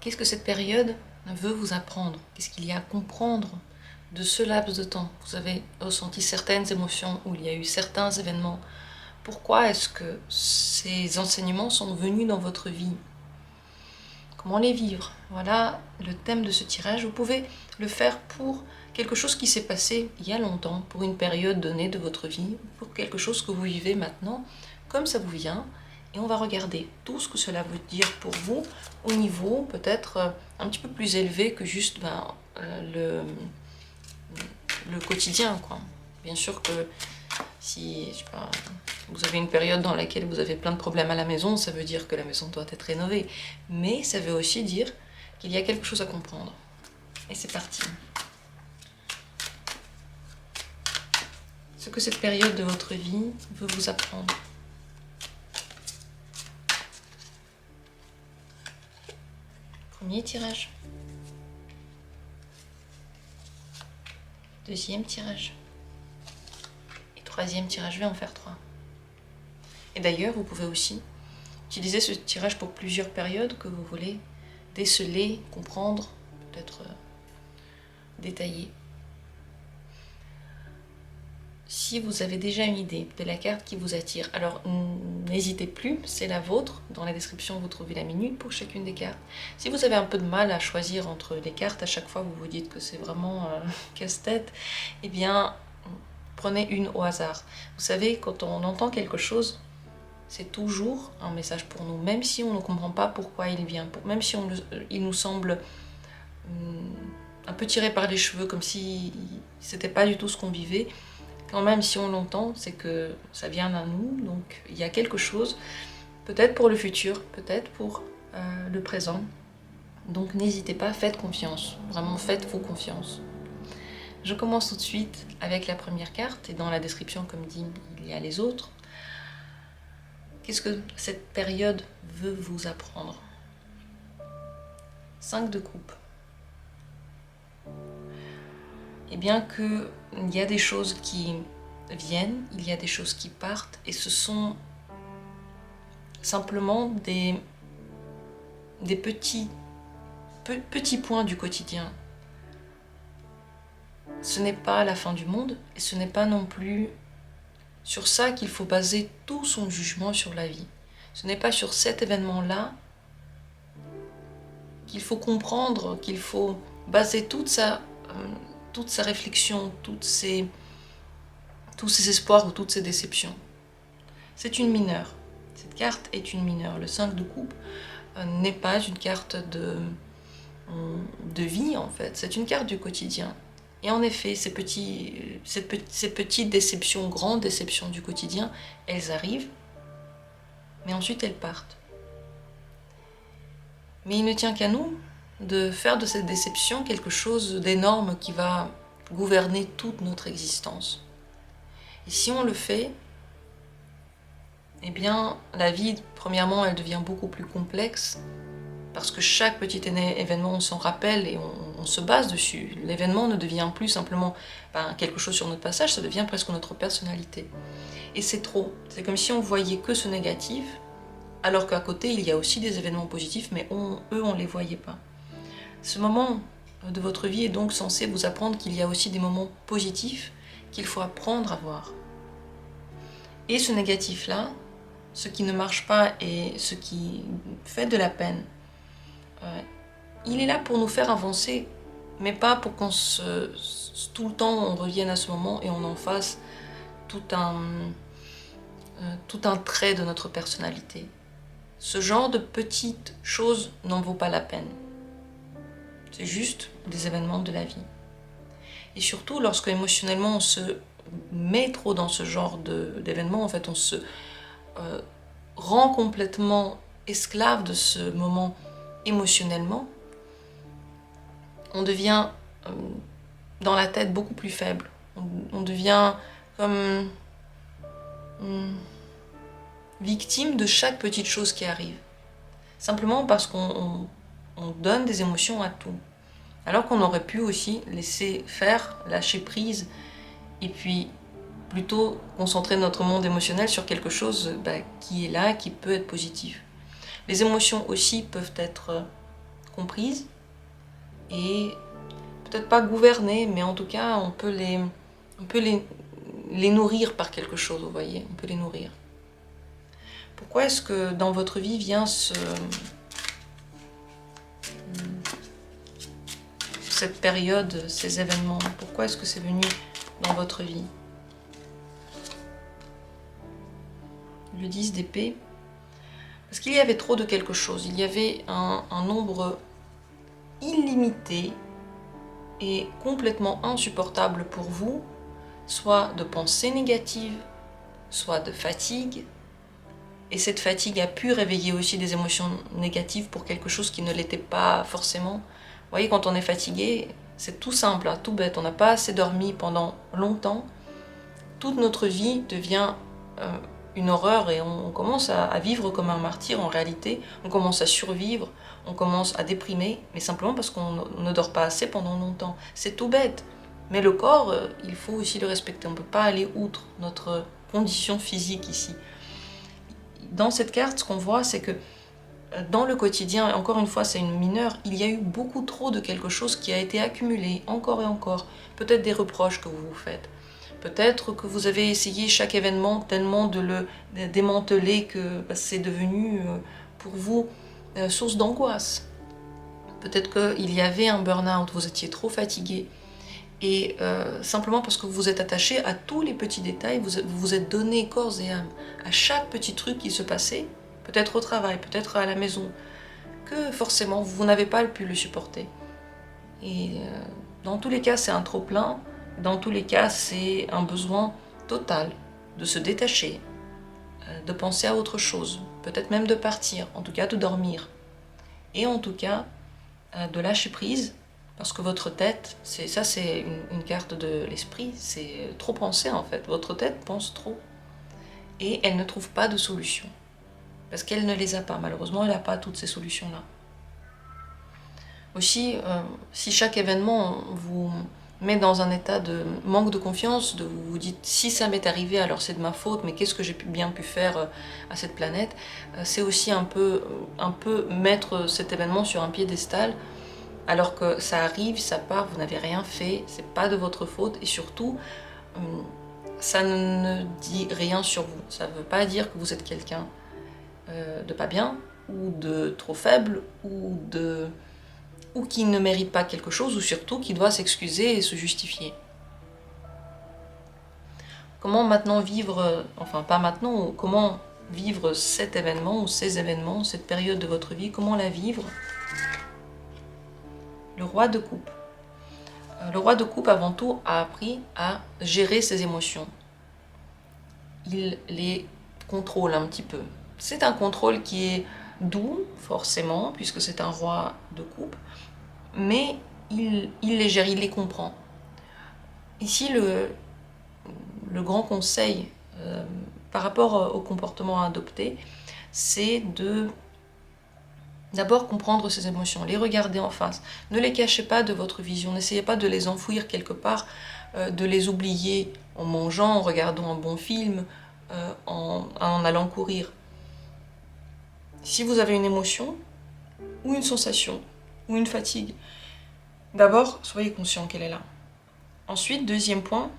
Qu'est-ce que cette période veut vous apprendre? Qu'est-ce qu'il y a à comprendre de ce laps de temps? Vous avez ressenti certaines émotions ou il y a eu certains événements. Pourquoi est-ce que ces enseignements sont venus dans votre vie? Comment les vivre? Voilà le thème de ce tirage. Vous pouvez le faire pour quelque chose qui s'est passé il y a longtemps, pour une période donnée de votre vie, pour quelque chose que vous vivez maintenant, comme ça vous vient. Et on va regarder tout ce que cela veut dire pour vous au niveau peut-être un petit peu plus élevé que juste le quotidien, quoi. Bien sûr que si je sais pas, vous avez une période dans laquelle vous avez plein de problèmes à la maison, ça veut dire que la maison doit être rénovée. Mais ça veut aussi dire qu'il y a quelque chose à comprendre. Et c'est parti. Ce que cette période de votre vie veut vous apprendre. Premier tirage. Deuxième tirage. Et troisième tirage, je vais en faire 3. Et d'ailleurs, vous pouvez aussi utiliser ce tirage pour plusieurs périodes que vous voulez déceler, comprendre, peut-être détailler. Si vous avez déjà une idée de la carte qui vous attire, alors n'hésitez plus, c'est la vôtre. Dans la description, vous trouvez la minute pour chacune des cartes. Si vous avez un peu de mal à choisir entre les cartes, à chaque fois vous vous dites que c'est vraiment casse-tête, eh bien, prenez une au hasard. Vous savez, quand on entend quelque chose, c'est toujours un message pour nous, même si on ne comprend pas pourquoi il vient, même si il nous semble un peu tiré par les cheveux, comme si c'était pas du tout ce qu'on vivait. Quand même, si on l'entend, c'est que ça vient d'un nous, donc il y a quelque chose, peut-être pour le futur, peut-être pour le présent. Donc n'hésitez pas, faites confiance, vraiment faites-vous confiance. Je commence tout de suite avec la première carte, et dans la description, comme dit, il y a les autres. Qu'est-ce que cette période veut vous apprendre? 5 de coupe. Et bien qu'il y a des choses qui viennent, il y a des choses qui partent, et ce sont simplement des petits points du quotidien. Ce n'est pas la fin du monde, et ce n'est pas non plus sur ça qu'il faut baser tout son jugement sur la vie. Ce n'est pas sur cet événement-là qu'il faut comprendre, qu'il faut baser toute sa réflexion, tous ses espoirs ou toutes ses déceptions. C'est une mineure. Cette carte est une mineure. Le 5 de coupe n'est pas une carte de vie, en fait. C'est une carte du quotidien. Et en effet, ces petites déceptions, grandes déceptions du quotidien, elles arrivent, mais ensuite elles partent. Mais il ne tient qu'à nous de faire de cette déception quelque chose d'énorme qui va gouverner toute notre existence. Et si on le fait, eh bien, la vie, premièrement, elle devient beaucoup plus complexe, parce que chaque petit événement, on s'en rappelle et on se base dessus. L'événement ne devient plus simplement quelque chose sur notre passage, ça devient presque notre personnalité. Et c'est trop. C'est comme si on voyait que ce négatif, alors qu'à côté, il y a aussi des événements positifs, mais eux, on ne les voyait pas. Ce moment de votre vie est donc censé vous apprendre qu'il y a aussi des moments positifs qu'il faut apprendre à voir. Et ce négatif-là, ce qui ne marche pas et ce qui fait de la peine, il est là pour nous faire avancer, mais pas pour qu'on tout le temps on revienne à ce moment et on en fasse tout un trait de notre personnalité. Ce genre de petites choses n'en vaut pas la peine. C'est juste des événements de la vie. Et surtout, lorsque émotionnellement on se met trop dans ce genre d'événements, en fait, on se rend complètement esclave de ce moment émotionnellement, on devient dans la tête beaucoup plus faible. On devient comme victime de chaque petite chose qui arrive. Simplement parce qu'on donne des émotions à tout. Alors qu'on aurait pu aussi laisser faire, lâcher prise, et puis plutôt concentrer notre monde émotionnel sur quelque chose qui est là, qui peut être positif. Les émotions aussi peuvent être comprises et peut-être pas gouvernées, mais en tout cas on peut les nourrir par quelque chose, vous voyez, on peut les nourrir. Pourquoi est-ce que dans votre vie vient cette période, ces événements? Pourquoi est-ce que c'est venu dans votre vie? Le 10 d'épée. Parce qu'il y avait trop de quelque chose. Il y avait un nombre illimité et complètement insupportable pour vous, soit de pensées négatives, soit de fatigue. Et cette fatigue a pu réveiller aussi des émotions négatives pour quelque chose qui ne l'était pas forcément. Vous voyez, quand on est fatigué, c'est tout simple, hein, tout bête. On n'a pas assez dormi pendant longtemps. Toute notre vie devient une horreur et on commence à vivre comme un martyr en réalité. On commence à survivre, on commence à déprimer, mais simplement parce qu'on ne dort pas assez pendant longtemps. C'est tout bête. Mais le corps, il faut aussi le respecter. On ne peut pas aller outre notre condition physique ici. Dans cette carte, ce qu'on voit, c'est que dans le quotidien, encore une fois, c'est une mineure, il y a eu beaucoup trop de quelque chose qui a été accumulé, encore et encore. Peut-être des reproches que vous vous faites. Peut-être que vous avez essayé chaque événement tellement de le démanteler que c'est devenu pour vous source d'angoisse. Peut-être qu'il y avait un burn-out, vous étiez trop fatigué. Et simplement parce que vous vous êtes attaché à tous les petits détails, vous vous êtes donné corps et âme à chaque petit truc qui se passait, peut-être au travail, peut-être à la maison, que forcément vous n'avez pas pu le supporter. Et dans tous les cas, c'est un trop-plein, dans tous les cas, c'est un besoin total de se détacher, de penser à autre chose, peut-être même de partir, en tout cas de dormir. Et en tout cas, de lâcher prise. Parce que votre tête, c'est une carte de l'esprit, c'est trop penser en fait. Votre tête pense trop. Et elle ne trouve pas de solution. Parce qu'elle ne les a pas. Malheureusement, elle n'a pas toutes ces solutions-là. Aussi, si chaque événement vous met dans un état de manque de confiance, de vous dites si ça m'est arrivé alors c'est de ma faute, mais qu'est-ce que j'ai bien pu faire à cette planète, c'est aussi un peu mettre cet événement sur un piédestal. Alors que ça arrive, ça part, vous n'avez rien fait, c'est pas de votre faute et surtout, ça ne dit rien sur vous. Ça ne veut pas dire que vous êtes quelqu'un de pas bien, ou de trop faible, ou qui ne mérite pas quelque chose, ou surtout qui doit s'excuser et se justifier. Comment maintenant vivre, enfin pas maintenant, comment vivre cet événement ou ces événements, cette période de votre vie, comment la vivre? Le roi de coupe. Le roi de coupe, avant tout, a appris à gérer ses émotions. Il les contrôle un petit peu. C'est un contrôle qui est doux, forcément, puisque c'est un roi de coupe, mais il les gère, il les comprend. Ici, le grand conseil par rapport au comportement à adopter, c'est d'abord comprendre ses émotions, les regarder en face. Ne les cachez pas de votre vision, n'essayez pas de les enfouir quelque part, de les oublier en mangeant, en regardant un bon film, en allant courir. Si vous avez une émotion, ou une sensation, ou une fatigue, d'abord, soyez conscient qu'elle est là. Ensuite, deuxième point,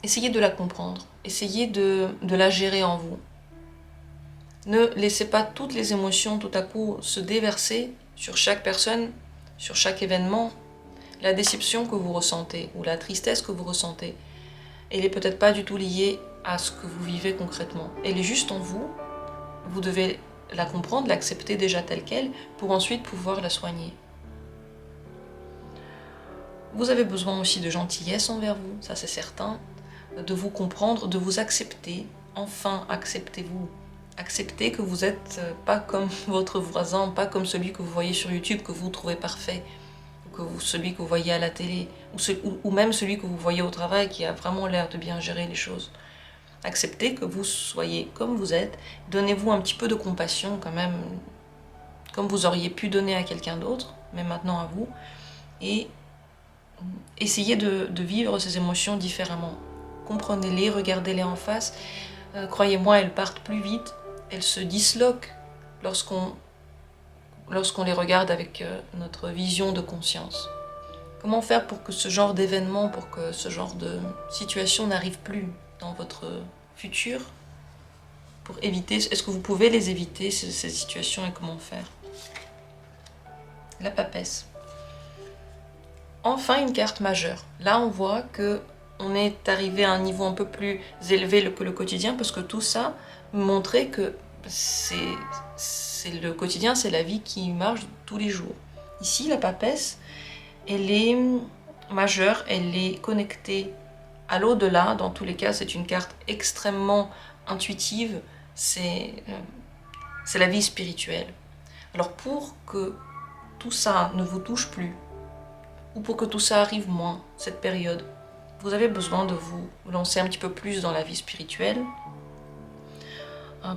essayez de la comprendre, essayez de la gérer en vous. Ne laissez pas toutes les émotions tout à coup se déverser sur chaque personne, sur chaque événement. La déception que vous ressentez ou la tristesse que vous ressentez, elle n'est peut-être pas du tout liée à ce que vous vivez concrètement. Elle est juste en vous. Vous devez la comprendre, l'accepter déjà telle qu'elle, pour ensuite pouvoir la soigner. Vous avez besoin aussi de gentillesse envers vous, ça c'est certain, de vous comprendre, de vous accepter. Enfin, acceptez-vous. Acceptez que vous n'êtes pas comme votre voisin, pas comme celui que vous voyez sur YouTube, que vous trouvez parfait, celui que vous voyez à la télé, ou même celui que vous voyez au travail qui a vraiment l'air de bien gérer les choses. Acceptez que vous soyez comme vous êtes, donnez-vous un petit peu de compassion quand même, comme vous auriez pu donner à quelqu'un d'autre, mais maintenant à vous, et essayez de vivre ces émotions différemment. Comprenez-les, regardez-les en face, croyez-moi, elles partent plus vite. Elle se disloque lorsqu'on lorsqu'on les regarde avec notre vision de conscience. Comment faire pour que ce genre d'événement, pour que ce genre de situation n'arrive plus dans votre futur? Pour éviter, est-ce que vous pouvez les éviter, ces situations, et comment faire? La papesse. Enfin, une carte majeure. Là, on voit que on est arrivé à un niveau un peu plus élevé que le quotidien, parce que tout ça montrait que c'est le quotidien, c'est la vie qui marche tous les jours. Ici, la papesse, elle est majeure, elle est connectée à l'au-delà. Dans tous les cas, c'est une carte extrêmement intuitive, c'est la vie spirituelle. Alors pour que tout ça ne vous touche plus, ou pour que tout ça arrive moins, cette période, vous avez besoin de vous lancer un petit peu plus dans la vie spirituelle.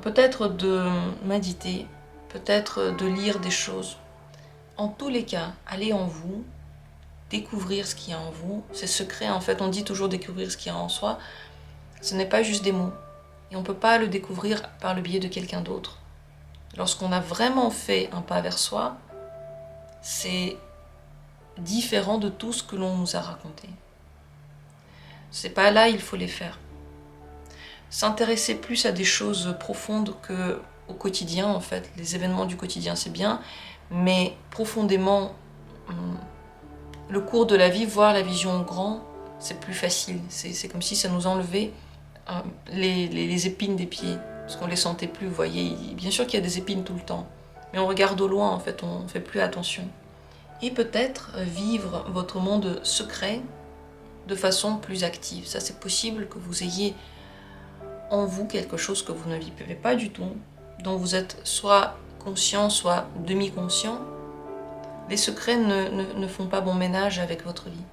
Peut-être de méditer, peut-être de lire des choses. En tous les cas, allez en vous, découvrir ce qu'il y a en vous. C'est secret, en fait, on dit toujours découvrir ce qu'il y a en soi. Ce n'est pas juste des mots. Et on ne peut pas le découvrir par le biais de quelqu'un d'autre. Lorsqu'on a vraiment fait un pas vers soi, c'est différent de tout ce que l'on nous a raconté. Ces pas-là, il faut les faire. S'intéresser plus à des choses profondes qu'au quotidien, en fait. Les événements du quotidien, c'est bien, mais profondément, le cours de la vie, voir la vision au grand, c'est plus facile. C'est comme si ça nous enlevait les épines des pieds, parce qu'on ne les sentait plus, vous voyez. Bien sûr qu'il y a des épines tout le temps, mais on regarde au loin, en fait, on ne fait plus attention. Et peut-être vivre votre monde secret de façon plus active. Ça, c'est possible que vous ayez en vous quelque chose que vous ne vivez pas du tout, dont vous êtes soit conscient, soit demi-conscient. Les secrets ne font pas bon ménage avec votre vie.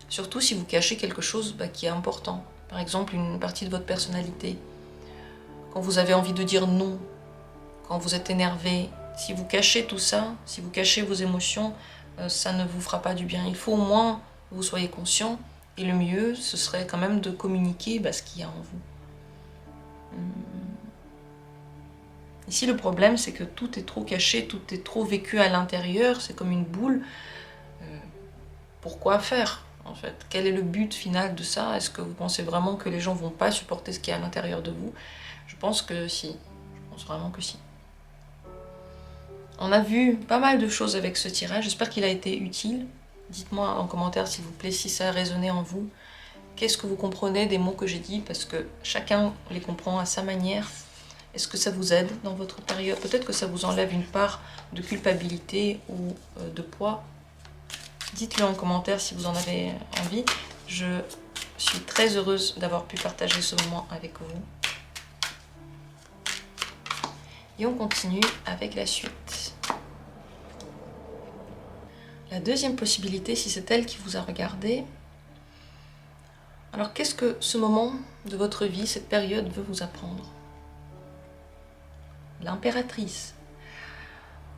Surtout si vous cachez quelque chose qui est important. Par exemple, une partie de votre personnalité. Quand vous avez envie de dire non, quand vous êtes énervé, si vous cachez tout ça, si vous cachez vos émotions, ça ne vous fera pas du bien. Il faut au moins que vous soyez conscient. Et le mieux, ce serait quand même de communiquer ce qu'il y a en vous. Ici, le problème, c'est que tout est trop caché, tout est trop vécu à l'intérieur, c'est comme une boule. Pourquoi faire, en fait? Quel est le but final de ça? Est-ce que vous pensez vraiment que les gens vont pas supporter ce qui est à l'intérieur de vous? Je pense que si. Je pense vraiment que si. On a vu pas mal de choses avec ce tirage, j'espère qu'il a été utile. Dites-moi en commentaire, s'il vous plaît, si ça a résonné en vous. Qu'est-ce que vous comprenez des mots que j'ai dit? Parce que chacun les comprend à sa manière. Est-ce que ça vous aide dans votre période? Peut-être que ça vous enlève une part de culpabilité ou de poids. Dites-le en commentaire si vous en avez envie. Je suis très heureuse d'avoir pu partager ce moment avec vous. Et on continue avec la suite. La deuxième possibilité, si c'est elle qui vous a regardé. Alors qu'est-ce que ce moment de votre vie, cette période veut vous apprendre? L'impératrice.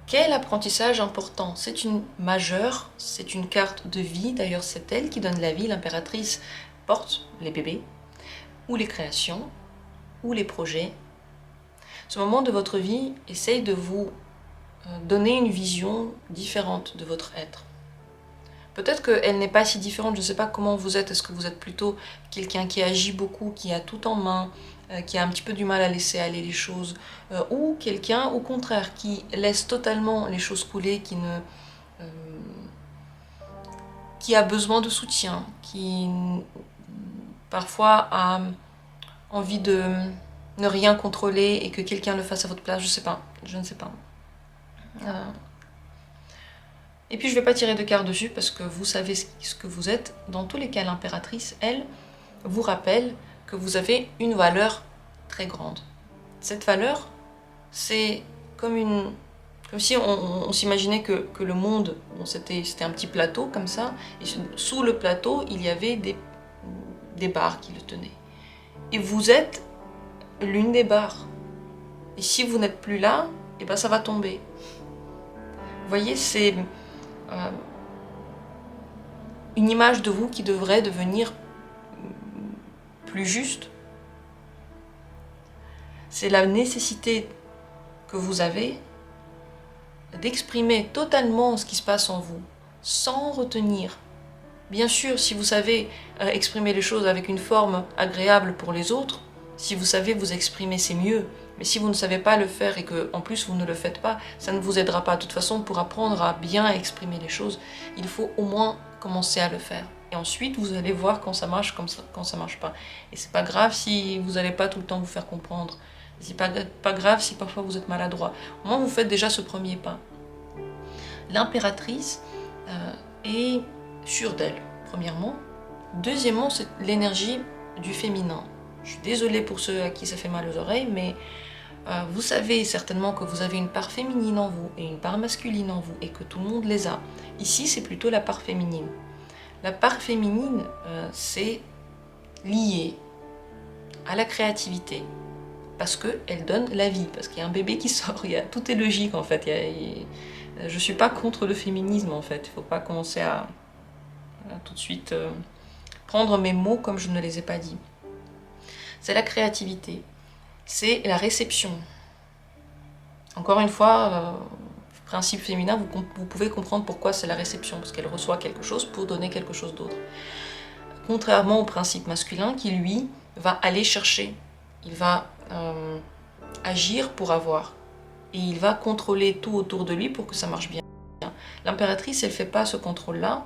Quel apprentissage important? C'est une majeure, c'est une carte de vie, d'ailleurs c'est elle qui donne la vie. L'impératrice porte les bébés, ou les créations, ou les projets. Ce moment de votre vie essaye de vous donner une vision différente de votre être. Peut-être qu'elle n'est pas si différente, je ne sais pas comment vous êtes. Est-ce que vous êtes plutôt quelqu'un qui agit beaucoup, qui a tout en main, qui a un petit peu du mal à laisser aller les choses, ou quelqu'un au contraire qui laisse totalement les choses couler, qui a besoin de soutien, qui parfois a envie de ne rien contrôler et que quelqu'un le fasse à votre place, je ne sais pas. Et puis je ne vais pas tirer de carte dessus parce que vous savez ce que vous êtes. Dans tous les cas, l'impératrice, elle, vous rappelle que vous avez une valeur très grande. Cette valeur, c'est comme si on s'imaginait que le monde, c'était un petit plateau comme ça, et sous le plateau, il y avait des barres qui le tenaient. Et vous êtes l'une des barres. Et si vous n'êtes plus là, ça va tomber. Vous voyez, c'est une image de vous qui devrait devenir plus juste. C'est la nécessité que vous avez d'exprimer totalement ce qui se passe en vous, sans retenir. Bien sûr, si vous savez exprimer les choses avec une forme agréable pour les autres, si vous savez vous exprimer, c'est mieux. Mais si vous ne savez pas le faire et que en plus vous ne le faites pas, ça ne vous aidera pas. De toute façon, pour apprendre à bien exprimer les choses, il faut au moins commencer à le faire. Et ensuite, vous allez voir quand ça marche, quand ça marche pas. Et c'est pas grave si vous n'allez pas tout le temps vous faire comprendre. C'est pas grave si parfois vous êtes maladroit. Au moins, vous faites déjà ce premier pas. L'impératrice est sûre d'elle, premièrement. Deuxièmement, c'est l'énergie du féminin. Je suis désolée pour ceux à qui ça fait mal aux oreilles, mais vous savez certainement que vous avez une part féminine en vous et une part masculine en vous, et que tout le monde les a. Ici, c'est plutôt la part féminine. La part féminine, c'est lié à la créativité, parce qu'elle donne la vie, parce qu'il y a un bébé qui sort, tout est logique en fait. Je ne suis pas contre le féminisme en fait, il ne faut pas commencer à tout de suite prendre mes mots comme je ne les ai pas dit. C'est la créativité, c'est la réception. Encore une fois, principe féminin, vous pouvez comprendre pourquoi c'est la réception, parce qu'elle reçoit quelque chose pour donner quelque chose d'autre. Contrairement au principe masculin qui, lui, va aller chercher, il va agir pour avoir, et il va contrôler tout autour de lui pour que ça marche bien. L'impératrice, elle ne fait pas ce contrôle-là,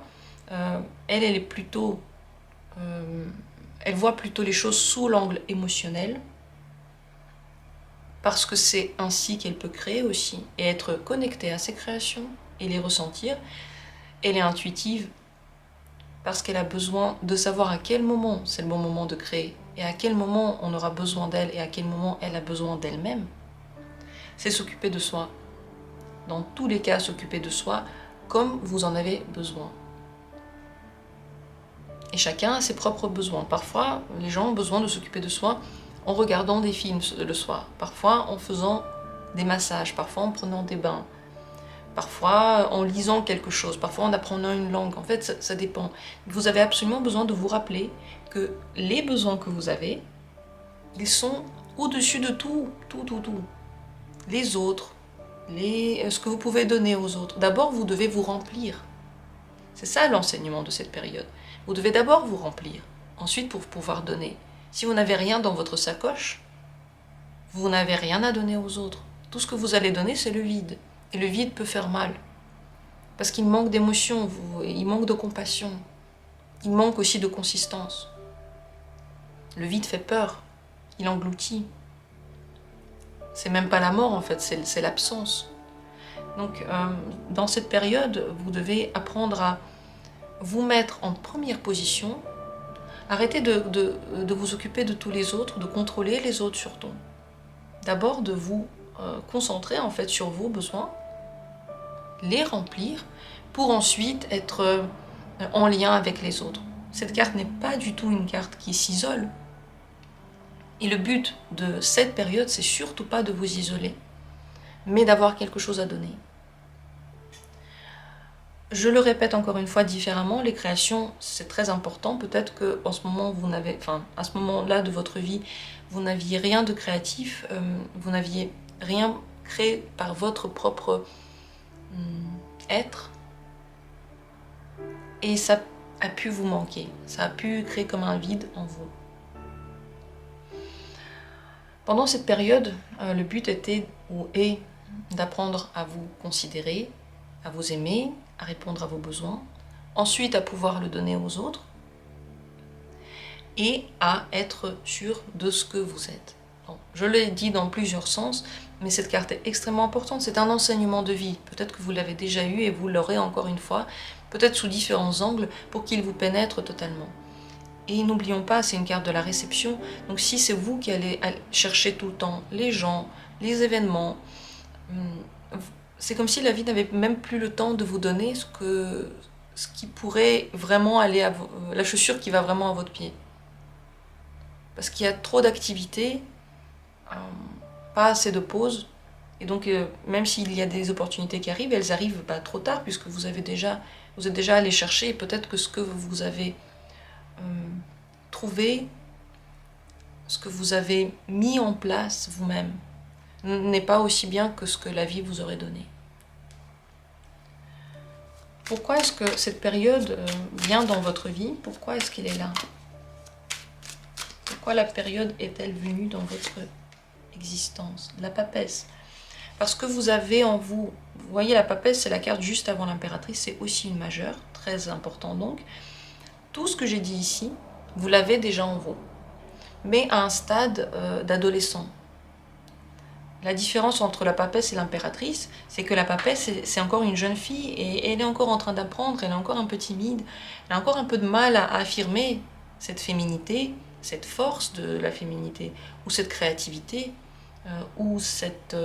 elle est plutôt... elle voit plutôt les choses sous l'angle émotionnel, parce que c'est ainsi qu'elle peut créer aussi, et être connectée à ses créations, et les ressentir. Elle est intuitive, parce qu'elle a besoin de savoir à quel moment c'est le bon moment de créer, et à quel moment on aura besoin d'elle, et à quel moment elle a besoin d'elle-même. C'est s'occuper de soi. Dans tous les cas, s'occuper de soi comme vous en avez besoin. Et chacun a ses propres besoins. Parfois, les gens ont besoin de s'occuper de soi en regardant des films le soir, parfois en faisant des massages, parfois en prenant des bains, parfois en lisant quelque chose, parfois en apprenant une langue. En fait, ça dépend. Vous avez absolument besoin de vous rappeler que les besoins que vous avez, ils sont au-dessus de tout. Les autres, ce que vous pouvez donner aux autres. D'abord, vous devez vous remplir. C'est ça l'enseignement de cette période. Vous devez d'abord vous remplir, ensuite pour pouvoir donner. Si vous n'avez rien dans votre sacoche, vous n'avez rien à donner aux autres. Tout ce que vous allez donner, c'est le vide. Et le vide peut faire mal. Parce qu'il manque d'émotion, il manque de compassion. Il manque aussi de consistance. Le vide fait peur, il engloutit. C'est même pas la mort en fait, c'est l'absence. Donc dans cette période, vous devez apprendre à vous mettre en première position. Arrêtez de vous occuper de tous les autres, de contrôler les autres surtout. D'abord de vous concentrer en fait sur vos besoins, les remplir, pour ensuite être en lien avec les autres. Cette carte n'est pas du tout une carte qui s'isole. Et le but de cette période, c'est surtout pas de vous isoler, mais d'avoir quelque chose à donner. Je le répète encore une fois différemment, les créations, c'est très important. Peut-être qu'en ce moment, à ce moment-là de votre vie, vous n'aviez rien de créatif, vous n'aviez rien créé par votre propre être, et ça a pu vous manquer, ça a pu créer comme un vide en vous. Pendant cette période, le but était ou est d'apprendre à vous considérer, à vous aimer, à répondre à vos besoins, ensuite à pouvoir le donner aux autres et à être sûr de ce que vous êtes. Donc, je l'ai dit dans plusieurs sens, mais cette carte est extrêmement importante. C'est un enseignement de vie. Peut-être que vous l'avez déjà eu et vous l'aurez encore une fois, peut-être sous différents angles pour qu'il vous pénètre totalement. Et n'oublions pas, c'est une carte de la réception. Donc si c'est vous qui allez chercher tout le temps les gens, les événements, c'est comme si la vie n'avait même plus le temps de vous donner ce qui pourrait vraiment aller à la chaussure qui va vraiment à votre pied. Parce qu'il y a trop d'activités, pas assez de pauses. Et donc même s'il y a des opportunités qui arrivent, elles arrivent pas trop tard puisque vous êtes déjà allé chercher, et peut-être que ce que vous avez trouvé, ce que vous avez mis en place vous-même n'est pas aussi bien que ce que la vie vous aurait donné. Pourquoi est-ce que cette période vient dans votre vie? Pourquoi est-ce qu'elle est là? Pourquoi la période est-elle venue dans votre existence? La papesse. Parce que vous avez en vous, vous voyez la papesse, c'est la carte juste avant l'impératrice, c'est aussi une majeure, très important donc. Tout ce que j'ai dit ici, vous l'avez déjà en vous, mais à un stade d'adolescent. La différence entre la papesse et l'impératrice, c'est que la papesse, c'est encore une jeune fille et elle est encore en train d'apprendre, elle est encore un peu timide, elle a encore un peu de mal à affirmer cette féminité, cette force de la féminité, ou cette créativité, ou cette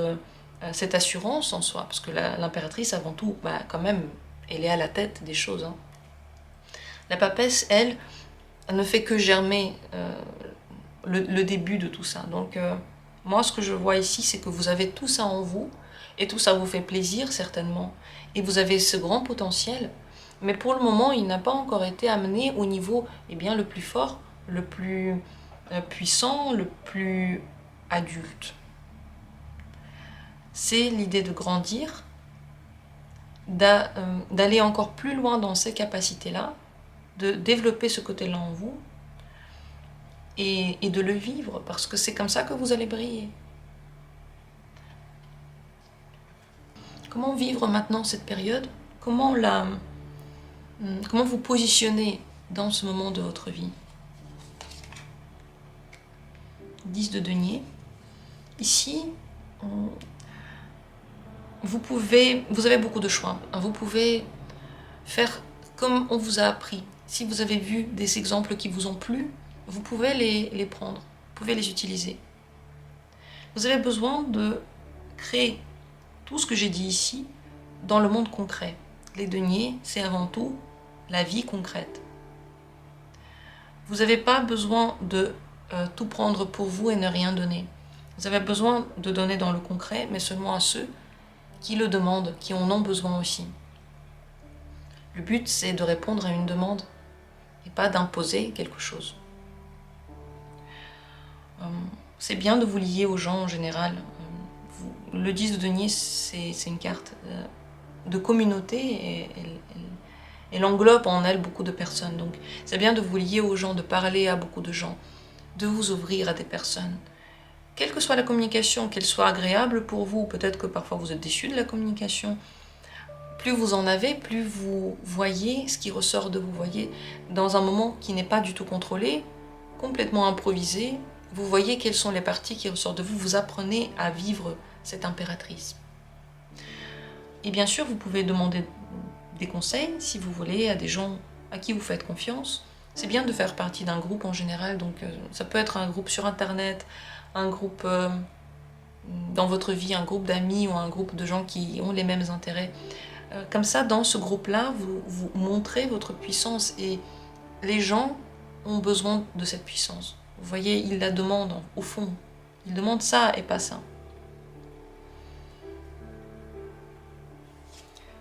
assurance en soi, parce que l'impératrice, avant tout, bah, quand même, elle est à la tête des choses. Hein. La papesse, elle ne fait que germer le début de tout ça. Donc, moi, ce que je vois ici, c'est que vous avez tout ça en vous, et tout ça vous fait plaisir, certainement, et vous avez ce grand potentiel, mais pour le moment, il n'a pas encore été amené au niveau le plus fort, le plus puissant, le plus adulte. C'est l'idée de grandir, d'aller encore plus loin dans ces capacités-là, de développer ce côté-là en vous, et de le vivre, parce que c'est comme ça que vous allez briller. Comment vivre maintenant cette période? Comment vous positionner dans ce moment de votre vie? 10 de denier. Ici, vous avez beaucoup de choix. Vous pouvez faire comme on vous a appris. Si vous avez vu des exemples qui vous ont plu, vous pouvez les prendre, vous pouvez les utiliser. Vous avez besoin de créer tout ce que j'ai dit ici dans le monde concret. Les deniers, c'est avant tout la vie concrète. Vous n'avez pas besoin de tout prendre pour vous et ne rien donner. Vous avez besoin de donner dans le concret, mais seulement à ceux qui le demandent, qui en ont besoin aussi. Le but, c'est de répondre à une demande et pas d'imposer quelque chose. C'est bien de vous lier aux gens en général. Le 10 de denier, c'est une carte de communauté et elle englobe en elle beaucoup de personnes. Donc c'est bien de vous lier aux gens, de parler à beaucoup de gens, de vous ouvrir à des personnes. Quelle que soit la communication, qu'elle soit agréable pour vous, peut-être que parfois vous êtes déçu de la communication, plus vous en avez, plus vous voyez ce qui ressort de vous. Voyez, dans un moment qui n'est pas du tout contrôlé, complètement improvisé, vous voyez quelles sont les parties qui ressortent de vous, vous apprenez à vivre cette impératrice. Et bien sûr, vous pouvez demander des conseils, si vous voulez, à des gens à qui vous faites confiance. C'est bien de faire partie d'un groupe en général, donc ça peut être un groupe sur internet, un groupe dans votre vie, un groupe d'amis ou un groupe de gens qui ont les mêmes intérêts. Comme ça, dans ce groupe-là, vous montrez votre puissance et les gens ont besoin de cette puissance. Vous voyez, ils la demandent au fond. Ils demandent ça et pas ça.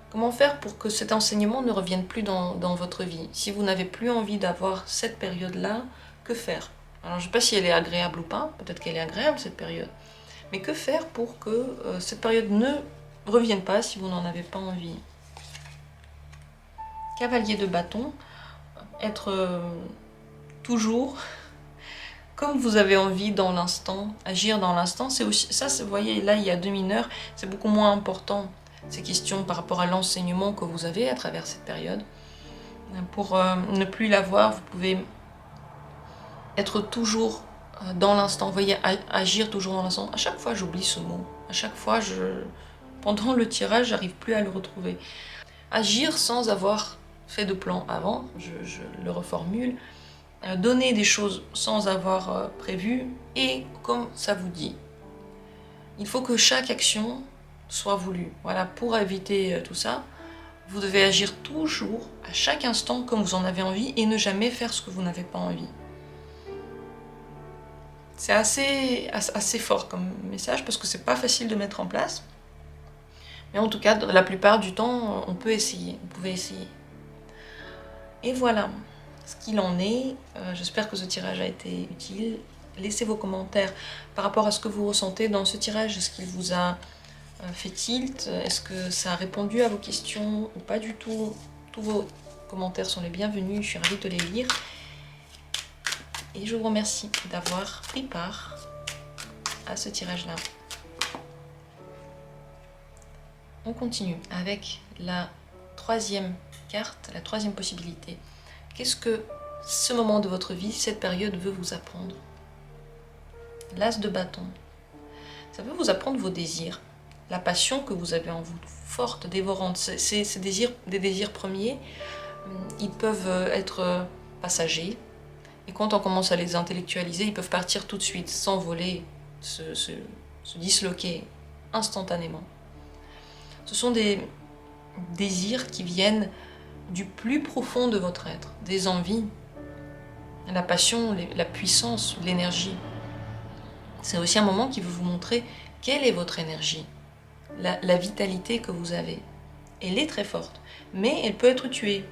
Comment faire pour que cet enseignement ne revienne plus dans votre vie? Si vous n'avez plus envie d'avoir cette période-là, que faire? Alors, je ne sais pas si elle est agréable ou pas. Peut-être qu'elle est agréable, cette période. Mais que faire pour que cette période ne revienne pas si vous n'en avez pas envie? Cavalier de bâton. Être toujours comme vous avez envie dans l'instant, agir dans l'instant, c'est aussi ça. Vous voyez, là il y a 2 mineurs, c'est beaucoup moins important ces questions par rapport à l'enseignement que vous avez à travers cette période. Pour ne plus l'avoir, vous pouvez être toujours dans l'instant. Vous voyez, agir toujours dans l'instant. À chaque fois, j'oublie ce mot. À chaque fois, pendant le tirage, j'arrive plus à le retrouver. Agir sans avoir fait de plan avant, je le reformule. Donner des choses sans avoir prévu et comme ça vous dit. Il faut que chaque action soit voulue. Voilà, pour éviter tout ça, vous devez agir toujours, à chaque instant, comme vous en avez envie et ne jamais faire ce que vous n'avez pas envie. C'est assez fort comme message parce que c'est pas facile de mettre en place. Mais en tout cas, la plupart du temps, on peut essayer. Vous pouvez essayer. Et voilà ce qu'il en est. J'espère que ce tirage a été utile. Laissez vos commentaires par rapport à ce que vous ressentez dans ce tirage. Est-ce qu'il vous a fait tilt? Est-ce que ça a répondu à vos questions ou pas du tout? Tous vos commentaires sont les bienvenus, je suis ravie de les lire. Et je vous remercie d'avoir pris part à ce tirage-là. On continue avec la troisième carte, la troisième possibilité. Qu'est-ce que ce moment de votre vie, cette période veut vous apprendre? L'as de bâton. Ça veut vous apprendre vos désirs, la passion que vous avez en vous, forte, dévorante. Ces désirs, des désirs premiers, ils peuvent être passagers. Et quand on commence à les intellectualiser, ils peuvent partir tout de suite, s'envoler, se disloquer instantanément. Ce sont des désirs qui viennent du plus profond de votre être, des envies, la passion, la puissance, l'énergie. C'est aussi un moment qui veut vous montrer quelle est votre énergie, la vitalité que vous avez. Elle est très forte, mais elle peut être tuée.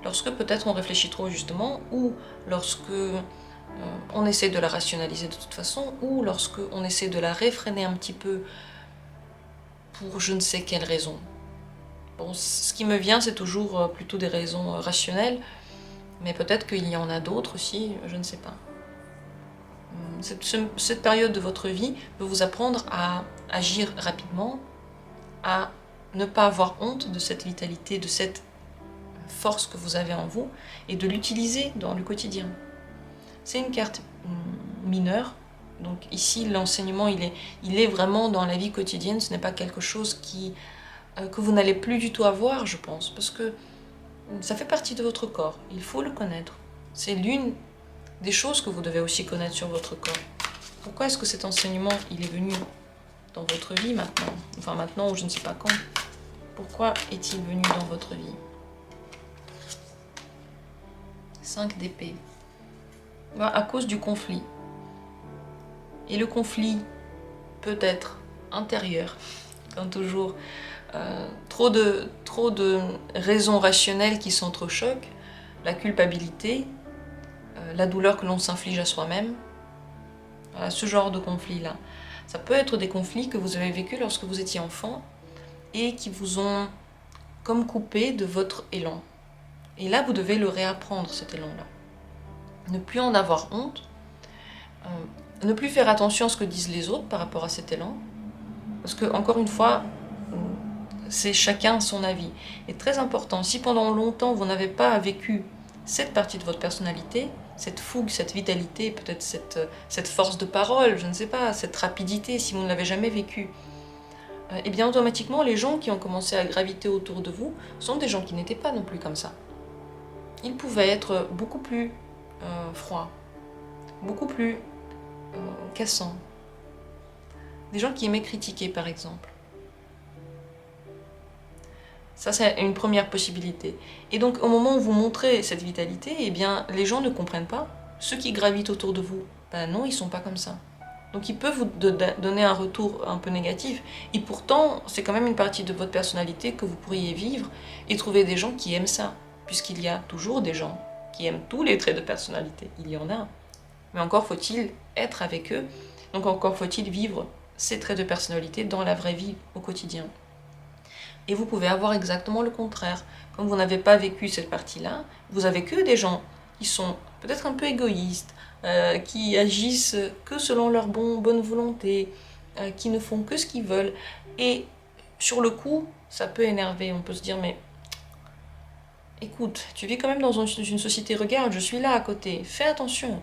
Lorsque peut-être on réfléchit trop justement, ou lorsque on essaie de la rationaliser de toute façon, ou lorsque on essaie de la réfréner un petit peu pour je ne sais quelle raison. Bon, ce qui me vient, c'est toujours plutôt des raisons rationnelles, mais peut-être qu'il y en a d'autres aussi, je ne sais pas. Cette période de votre vie peut vous apprendre à agir rapidement, à ne pas avoir honte de cette vitalité, de cette force que vous avez en vous, et de l'utiliser dans le quotidien. C'est une carte mineure, donc ici l'enseignement il est vraiment dans la vie quotidienne, ce n'est pas quelque chose que vous n'allez plus du tout avoir, je pense, parce que ça fait partie de votre corps, il faut le connaître. C'est l'une des choses que vous devez aussi connaître sur votre corps. Pourquoi est-ce que cet enseignement il est venu dans votre vie maintenant? Enfin maintenant ou je ne sais pas quand. Pourquoi est-il venu dans votre vie? 5 d'épée. À cause du conflit. Et le conflit peut être intérieur, comme toujours. Trop de raisons rationnelles qui s'entrechoquent, la culpabilité, la douleur que l'on s'inflige à soi-même, voilà, ce genre de conflit-là. Ça peut être des conflits que vous avez vécus lorsque vous étiez enfant et qui vous ont comme coupé de votre élan. Et là, vous devez le réapprendre, cet élan-là. Ne plus en avoir honte, ne plus faire attention à ce que disent les autres par rapport à cet élan, parce que, encore une fois, c'est chacun son avis. Et très important, si pendant longtemps vous n'avez pas vécu cette partie de votre personnalité, cette fougue, cette vitalité, peut-être cette force de parole, je ne sais pas, cette rapidité, si vous ne l'avez jamais vécu, et bien automatiquement les gens qui ont commencé à graviter autour de vous sont des gens qui n'étaient pas non plus comme ça. Ils pouvaient être beaucoup plus froids, beaucoup plus cassants. Des gens qui aimaient critiquer par exemple. Ça, c'est une première possibilité. Et donc, au moment où vous montrez cette vitalité, eh bien, les gens ne comprennent pas. Ceux qui gravitent autour de vous, ben non, ils ne sont pas comme ça. Donc, ils peuvent vous donner un retour un peu négatif. Et pourtant, c'est quand même une partie de votre personnalité que vous pourriez vivre et trouver des gens qui aiment ça. Puisqu'il y a toujours des gens qui aiment tous les traits de personnalité. Il y en a. Mais encore faut-il être avec eux. Donc, encore faut-il vivre ces traits de personnalité dans la vraie vie, au quotidien. Et vous pouvez avoir exactement le contraire. Comme vous n'avez pas vécu cette partie-là, vous avez que des gens qui sont peut-être un peu égoïstes, qui agissent que selon leur bonne volonté, qui ne font que ce qu'ils veulent. Et sur le coup, ça peut énerver. On peut se dire, mais écoute, tu vis quand même dans une société, regarde, je suis là à côté, fais attention.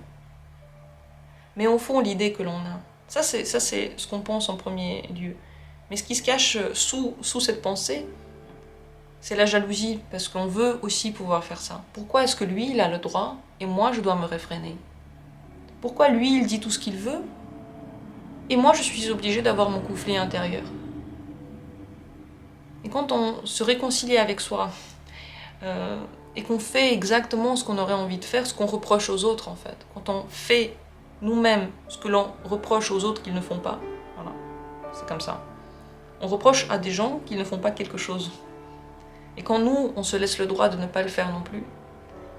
Mais au fond, l'idée que l'on a, ça c'est ce qu'on pense en premier lieu. Mais ce qui se cache sous cette pensée, c'est la jalousie, parce qu'on veut aussi pouvoir faire ça. Pourquoi est-ce que lui, il a le droit, et moi, je dois me réfréner? Pourquoi lui, il dit tout ce qu'il veut, et moi, je suis obligée d'avoir mon conflit intérieur? Et quand on se réconcilie avec soi, et qu'on fait exactement ce qu'on aurait envie de faire, ce qu'on reproche aux autres, en fait, quand on fait nous-mêmes ce que l'on reproche aux autres qu'ils ne font pas, voilà, c'est comme ça. On reproche à des gens qu'ils ne font pas quelque chose. Et quand nous, on se laisse le droit de ne pas le faire non plus,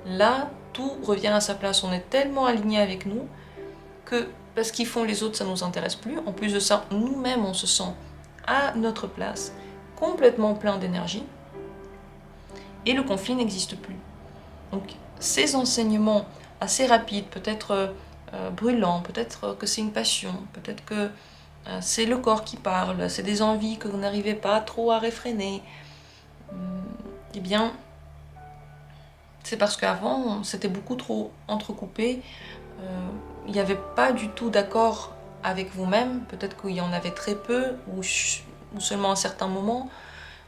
là, tout revient à sa place. On est tellement aligné avec nous que parce qu'ils font les autres, ça ne nous intéresse plus. En plus de ça, nous-mêmes, on se sent à notre place, complètement plein d'énergie. et le conflit n'existe plus. Donc ces enseignements assez rapides, peut-être brûlants, peut-être que c'est une passion, peut-être que c'est le corps qui parle, c'est des envies que vous n'arrivez pas trop à réfréner, eh bien, c'est parce qu'avant, c'était beaucoup trop entrecoupé, il n'y avait pas du tout d'accord avec vous-même, peut-être qu'il y en avait très peu, ou seulement à certains moments,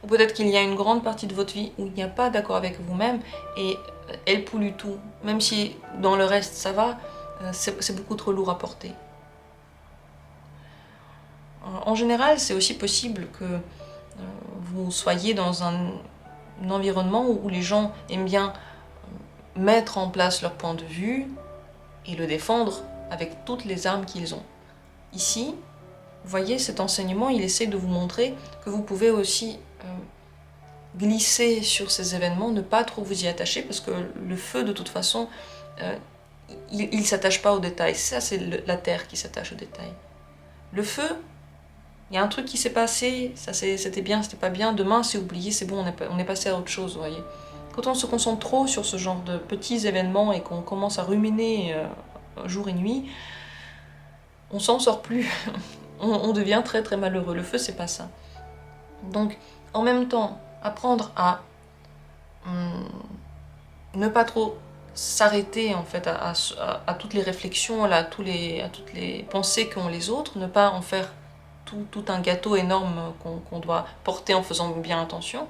ou peut-être qu'il y a une grande partie de votre vie où il n'y a pas d'accord avec vous-même, et elle pollue tout. Même si dans le reste ça va, c'est beaucoup trop lourd à porter. En général, c'est aussi possible que vous soyez dans un environnement où les gens aiment bien mettre en place leur point de vue et le défendre avec toutes les armes qu'ils ont. Ici, vous voyez, cet enseignement, il essaie de vous montrer que vous pouvez aussi glisser sur ces événements, ne pas trop vous y attacher, parce que le feu, de toute façon, il ne s'attache pas aux détails. Ça, c'est la terre qui s'attache aux détails. Le feu, il y a un truc qui s'est passé, ça c'était bien, c'était pas bien, demain c'est oublié, c'est bon, on est passé à autre chose, vous voyez. Quand on se concentre trop sur ce genre de petits événements et qu'on commence à ruminer jour et nuit, on s'en sort plus, on devient très très malheureux. Le feu, c'est pas ça. Donc, en même temps, apprendre à ne pas trop s'arrêter en fait à toutes les réflexions, à toutes les pensées qu'ont les autres, ne pas en faire tout un gâteau énorme qu'on doit porter en faisant bien attention.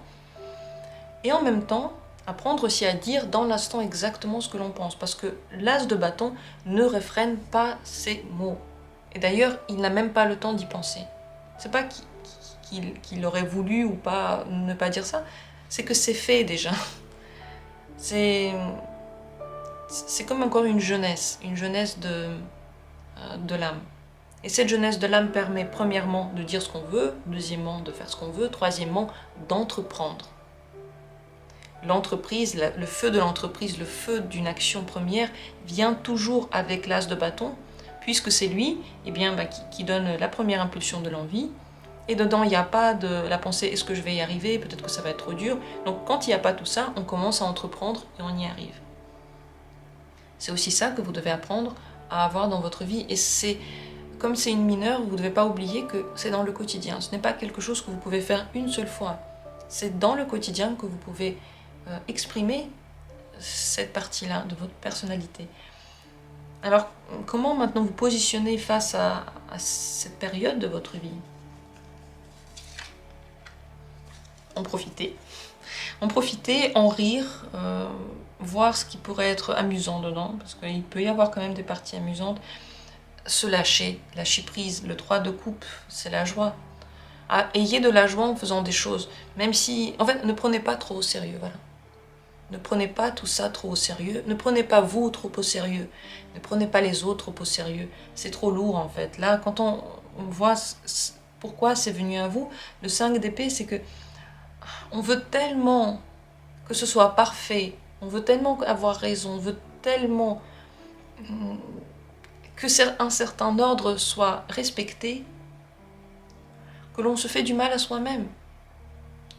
Et en même temps, apprendre aussi à dire dans l'instant exactement ce que l'on pense, parce que l'as de bâton ne réfrène pas ses mots. Et d'ailleurs, il n'a même pas le temps d'y penser. C'est pas qu'il aurait voulu ou pas ne pas dire ça, c'est que c'est fait déjà. C'est comme encore une jeunesse de l'âme. Et cette jeunesse de l'âme permet premièrement de dire ce qu'on veut, deuxièmement de faire ce qu'on veut, troisièmement d'entreprendre. L'entreprise, le feu de l'entreprise, le feu d'une action première vient toujours avec l'as de bâton, puisque c'est lui qui donne la première impulsion de l'envie. Et dedans, il n'y a pas de la pensée, est-ce que je vais y arriver, peut-être que ça va être trop dur. Donc quand il n'y a pas tout ça, on commence à entreprendre et on y arrive. C'est aussi ça que vous devez apprendre à avoir dans votre vie. Et comme c'est une mineure, vous ne devez pas oublier que c'est dans le quotidien. Ce n'est pas quelque chose que vous pouvez faire une seule fois. C'est dans le quotidien que vous pouvez exprimer cette partie-là de votre personnalité. Alors, comment maintenant vous positionner face à cette période de votre vie ? En profiter, en rire, voir ce qui pourrait être amusant dedans, parce qu'il peut y avoir quand même des parties amusantes. Se lâcher prise, le 3 de coupe, c'est la joie. Ayez de la joie en faisant des choses, même si, en fait, ne prenez pas trop au sérieux, voilà. Ne prenez pas tout ça trop au sérieux, ne prenez pas vous trop au sérieux, ne prenez pas les autres trop au sérieux, c'est trop lourd en fait. Là, quand on voit pourquoi c'est venu à vous, le 5 d'épée, c'est que on veut tellement que ce soit parfait, on veut tellement avoir raison, on veut tellement que un certain ordre soit respecté, que l'on se fait du mal à soi-même.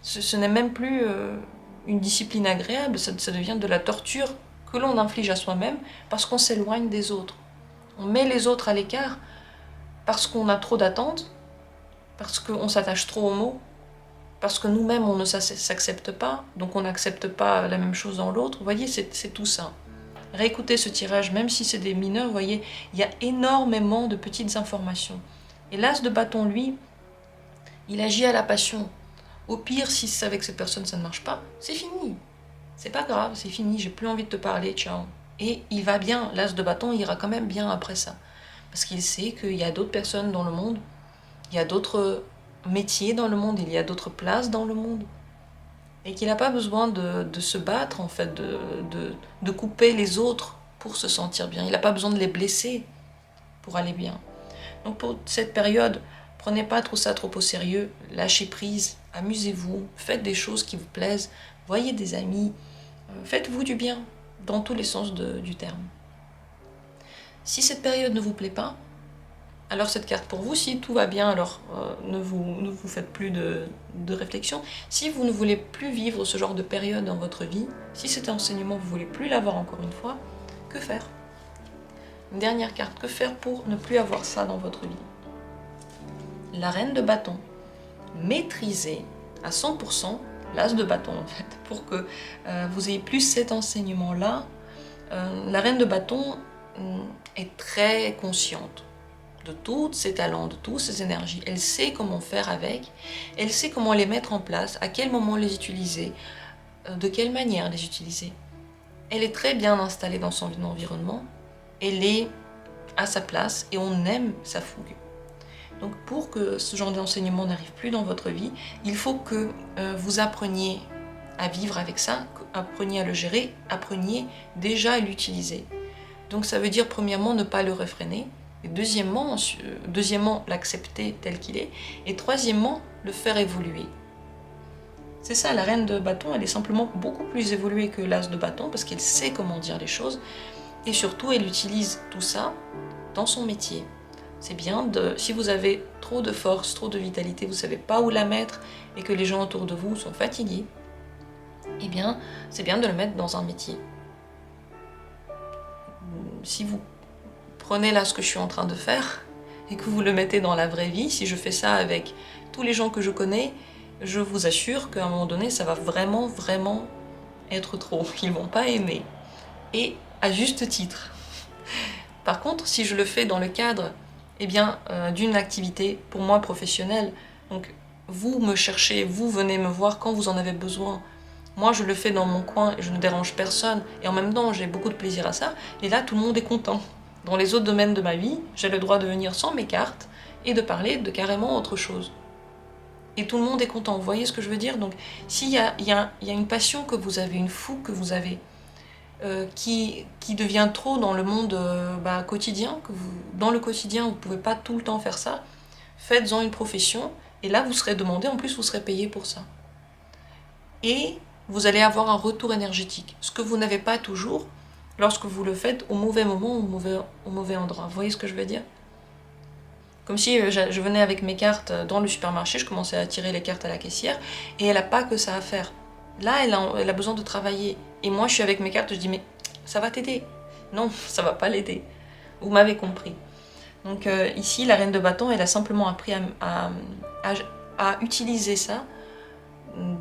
Ce n'est même plus une discipline agréable, ça devient de la torture que l'on inflige à soi-même parce qu'on s'éloigne des autres. On met les autres à l'écart parce qu'on a trop d'attentes, parce qu'on s'attache trop aux mots, parce que nous-mêmes on ne s'accepte pas, donc on n'accepte pas la même chose dans l'autre. Vous voyez, c'est tout ça. Réécoutez ce tirage, même si c'est des mineurs, vous voyez, il y a énormément de petites informations. Et l'as de bâton, lui, il agit à la passion. Au pire, si c'est avec cette personne ça ne marche pas, c'est fini. C'est pas grave, c'est fini, j'ai plus envie de te parler, ciao. Et il va bien, l'as de bâton ira quand même bien après ça. Parce qu'il sait qu'il y a d'autres personnes dans le monde, il y a d'autres métiers dans le monde, il y a d'autres places dans le monde. Et qu'il n'a pas besoin de se battre, en fait, de couper les autres pour se sentir bien. Il n'a pas besoin de les blesser pour aller bien. Donc pour cette période, prenez pas trop ça trop au sérieux, lâchez prise, amusez-vous, faites des choses qui vous plaisent, voyez des amis, faites-vous du bien, dans tous les sens du terme. Si cette période ne vous plaît pas, alors cette carte pour vous. Si tout va bien, alors ne vous faites plus de réflexion. Si vous ne voulez plus vivre ce genre de période dans votre vie, si cet enseignement vous ne voulez plus l'avoir encore une fois, que faire? Une dernière carte, que faire pour ne plus avoir ça dans votre vie? La reine de bâton. Maîtrisez à 100% l'as de bâton en fait, pour que vous ayez plus cet enseignement-là. La reine de bâton est très consciente de tous ses talents, de toutes ses énergies. Elle sait comment faire avec, elle sait comment les mettre en place, à quel moment les utiliser, de quelle manière les utiliser. Elle est très bien installée dans son environnement, elle est à sa place et on aime sa fougue. Donc pour que ce genre d'enseignement n'arrive plus dans votre vie, il faut que vous appreniez à vivre avec ça, appreniez à le gérer, appreniez déjà à l'utiliser. Donc ça veut dire premièrement ne pas le réfréner, et deuxièmement l'accepter tel qu'il est, et troisièmement le faire évoluer. C'est ça, la reine de bâton, elle est simplement beaucoup plus évoluée que l'as de bâton parce qu'elle sait comment dire les choses, et surtout elle utilise tout ça dans son métier. C'est bien, si vous avez trop de force, trop de vitalité, vous ne savez pas où la mettre et que les gens autour de vous sont fatigués, eh bien, c'est bien de le mettre dans un métier. Si vous prenez là ce que je suis en train de faire et que vous le mettez dans la vraie vie, si je fais ça avec tous les gens que je connais, je vous assure qu'à un moment donné, ça va vraiment, vraiment être trop. Ils ne vont pas aimer. Et à juste titre. Par contre, si je le fais dans le cadre d'une activité pour moi professionnelle, donc vous me cherchez, vous venez me voir quand vous en avez besoin, moi je le fais dans mon coin et je ne dérange personne, et en même temps j'ai beaucoup de plaisir à ça, et là tout le monde est content. Dans les autres domaines de ma vie, j'ai le droit de venir sans mes cartes et de parler de carrément autre chose. Et tout le monde est content, vous voyez ce que je veux dire? Donc s'il y a une passion que vous avez, une fougue que vous avez, qui devient trop dans le monde quotidien, dans le quotidien vous ne pouvez pas tout le temps faire ça, faites-en une profession, et là vous serez demandé, en plus vous serez payé pour ça. Et vous allez avoir un retour énergétique, ce que vous n'avez pas toujours lorsque vous le faites au mauvais moment, au mauvais endroit. Vous voyez ce que je veux dire? Comme si je venais avec mes cartes dans le supermarché, je commençais à tirer les cartes à la caissière, et elle n'a pas que ça à faire. Là, elle a besoin de travailler. Et moi, je suis avec mes cartes, je dis, mais ça va t'aider. Non, ça va pas l'aider. Vous m'avez compris. Donc ici, la reine de bâton, elle a simplement appris à utiliser ça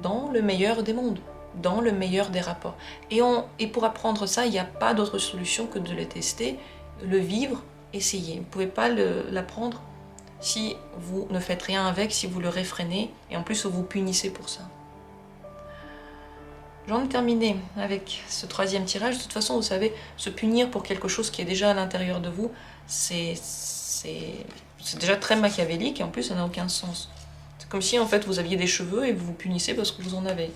dans le meilleur des mondes, dans le meilleur des rapports. Et pour apprendre ça, il n'y a pas d'autre solution que de le tester, le vivre, essayer. Vous ne pouvez pas l'apprendre si vous ne faites rien avec, si vous le réfrénez, et en plus vous punissez pour ça. J'en ai terminé avec ce troisième tirage. De toute façon, vous savez, se punir pour quelque chose qui est déjà à l'intérieur de vous, c'est déjà très machiavélique, et en plus ça n'a aucun sens. C'est comme si en fait vous aviez des cheveux et vous vous punissez parce que vous en avez.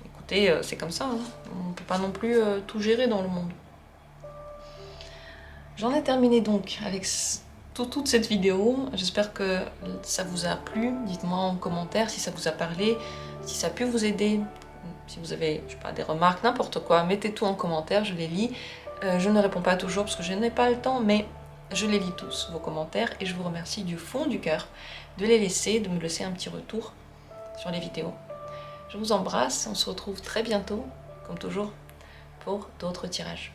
Écoutez, c'est comme ça, hein. On ne peut pas non plus tout gérer dans le monde. J'en ai terminé donc avec toute cette vidéo. J'espère que ça vous a plu. Dites-moi en commentaire si ça vous a parlé, si ça a pu vous aider. Si vous avez, je sais pas, des remarques, n'importe quoi, mettez tout en commentaire, je les lis. Je ne réponds pas toujours parce que je n'ai pas le temps, mais je les lis tous, vos commentaires, et je vous remercie du fond du cœur de les laisser, de me laisser un petit retour sur les vidéos. Je vous embrasse, on se retrouve très bientôt, comme toujours, pour d'autres tirages.